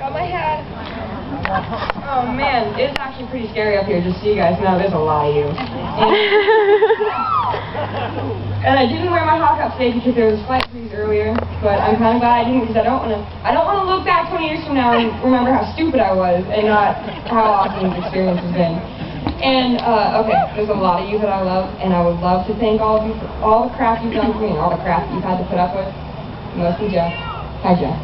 Got my hat. Oh man, it's actually pretty scary up here, just so you guys know, there's a lot of you. And I didn't wear my hawk up today because there was a slight breeze earlier, but I'm kind of glad I didn't because I don't want to look back 20 years from now and remember how stupid I was and not how awesome this experience has been. And, okay, there's a lot of you that I love, and I would love to thank all of you for all the crap you've done for me and all the crap you've had to put up with. Mostly Jeff. Hi, Jeff.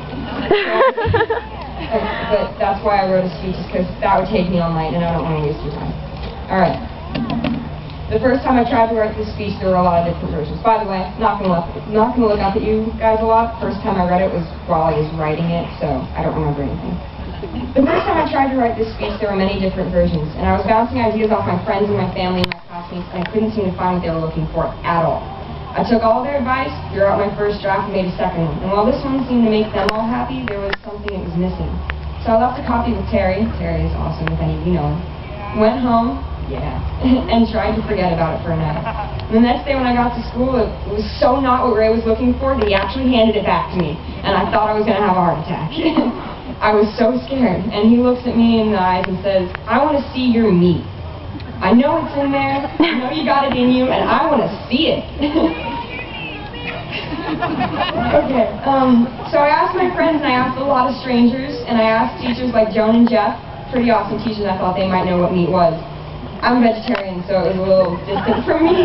But that's why I wrote a speech, is because that would take me all night, and I don't want to waste your time. Alright. The first time I tried to write this speech, there were a lot of different versions. By the way, not gonna look up at you guys a lot. First time I read it was while I was writing it, so I don't remember anything. The first time I tried to write this speech, there were many different versions, and I was bouncing ideas off my friends and my family and my classmates, and I couldn't seem to find what they were looking for at all. I took all their advice, threw out my first draft, and made a second one. And while this one seemed to make them all happy, there was something that was missing. So I left a copy with Terry. Terry is awesome, if any of you know him. Went home. Yeah, and tried to forget about it for a night. The next day when I got to school, it was so not what Ray was looking for that he actually handed it back to me, and I thought I was going to have a heart attack. I was so scared, and he looks at me in the eyes and says, "I want to see your meat. I know it's in there, I know you got it in you, and I want to see it." Okay, so I asked my friends, and I asked a lot of strangers, and I asked teachers like Joan and Jeff, pretty awesome teachers. I thought they might know what meat was. I'm vegetarian, so it was a little distant from me.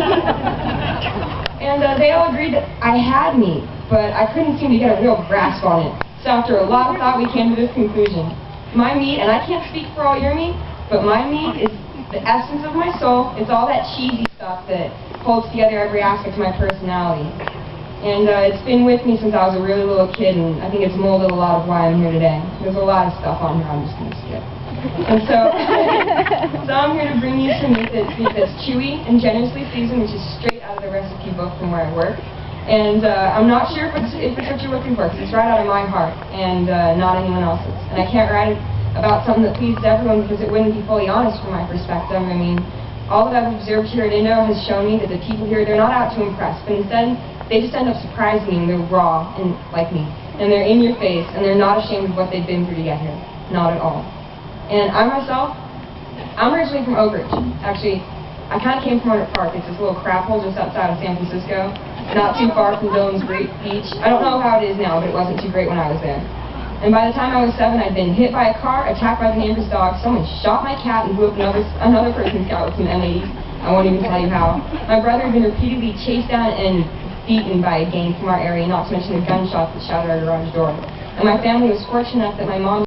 And they all agreed that I had meat, but I couldn't seem to get a real grasp on it. So after a lot of thought, we came to this conclusion. My meat, and I can't speak for all your meat, but my meat is the essence of my soul. It's all that cheesy stuff that holds together every aspect of my personality. And it's been with me since I was a really little kid, and I think it's molded a lot of why I'm here today. There's a lot of stuff on here I'm just going to skip. And so I'm here to bring you some meat that's chewy and generously seasoned, which is straight out of the recipe book from where I work. And I'm not sure if it's what you're looking for, because it's right out of my heart and not anyone else's. And I can't write it about something that pleases everyone because it wouldn't be fully honest from my perspective. I mean, all that I've observed here at Indo has shown me that the people here, they're not out to impress, but instead they just end up surprising me, and they're raw and like me. And they're in your face, and they're not ashamed of what they've been through to get here. Not at all. And I myself, I'm originally from Oak Ridge. Actually, I kind of came from Oak Park. It's this little crap hole just outside of San Francisco, not too far from Dillon's Beach. I don't know how it is now, but it wasn't too great when I was there. And by the time I was 7, I'd been hit by a car, attacked by the neighbor's dog, someone shot my cat, and blew up another person's cat with some M80s. I won't even tell you how. My brother had been repeatedly chased down and beaten by a gang from our area, not to mention the gunshots that shattered our garage door. And my family was fortunate enough that my mom